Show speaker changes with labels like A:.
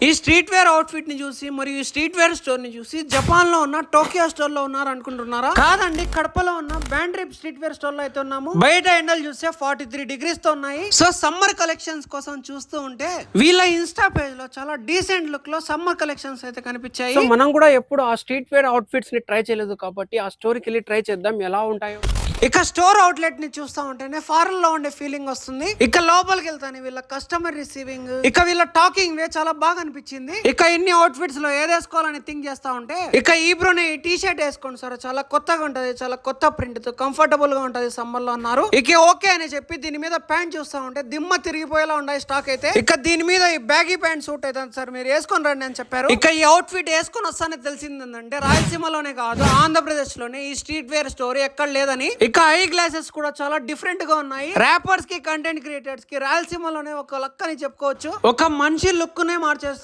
A: ఈ street wear outfit ని చూసి మరియు ఈ స్ట్రీట్ వేర్ స్టోర్ ని చూసి జపాన్ లో ఉన్న టోకియో స్టోర్ లో ఉన్నారు అనుకుంటున్నారా? కాదండి, కడపలో ఉన్న బ్యాండ్రిప్ స్ట్రీట్ వేర్ స్టోర్ లో అయితే ఉన్నాము. బయట ఎండలు చూస్తే 43 degrees తో ఉన్నాయి. సో సమ్మర్ కలెక్షన్స్ కోసం చూస్తూ ఉంటే వీళ్ళ ఇన్స్టా పేజ్ లో చాలా డీసెంట్ లుక్ లో సమ్మర్ కలెక్షన్స్ అయితే కనిపించాయి.
B: సో మనం కూడా ఎప్పుడు ఆ స్ట్రీట్ వేర్ అవుట్ఫిట్స్ ని ట్రై చేయలేదు కాబట్టి ఆ స్టోర్ కి వెళ్ళి ట్రై చేద్దాం ఎలా ఉంటాయో.
A: ఇక స్టోర్ అవుట్లెట్ ని చూస్తా ఉంటేనే ఫారెన్ లో ఉండే ఫీలింగ్ వస్తుంది. ఇక లోపలికి వెళ్తాను వీళ్ళ కస్టమర్ రిసీవింగ్, ఇక వీళ్ళ టాకింగ్ వే చాలా బాగా అనిపించింది. ఇక ఇన్ని అవుట్ఫిట్స్ లో ఏది వేసుకోవాలని థింక్ చేస్తా ఉంటే ఇక ఈ బ్రోనే ఈ టీ షర్ట్ వేసుకోండి సార్, చాలా కొత్తగా ఉంటది, చాలా కొత్త ప్రింట్ తో కంఫర్టబుల్ గా ఉంటది సమ్మర్ లో అన్నారు. ఇక ఓకే అని చెప్పి దీని మీద ప్యాంట్ చూస్తా ఉంటే దిమ్మ తిరిగిపోయేలా ఉన్నాయి స్టాక్ అయితే. ఇక దీని మీద ఈ బ్యాగీ ప్యాంట్ సూట్ అయితే సార్ మీరు వేసుకొని రండి అని చెప్పారు. ఇక ఈ అవుట్ఫిట్ వేసుకొని వస్తానే తెలిసింది ఏంటంటే రాయలసీమలోనే కాదు ఆంధ్రప్రదేశ్ లోనే ఈ స్ట్రీట్ వేర్ స్టోర్ ఎక్కడ లేదని. ఇక ఐ గ్లాసెస్ కూడా చాలా డిఫరెంట్ గా ఉన్నాయి. ర్యాపర్స్ కి కంటెంట్ క్రియేటర్స్ కి రాయలసీమలోనే ఒక లక్ అని చెప్పుకోవచ్చు. ఒక మంచి లుక్ నే మార్చేస్తుంది.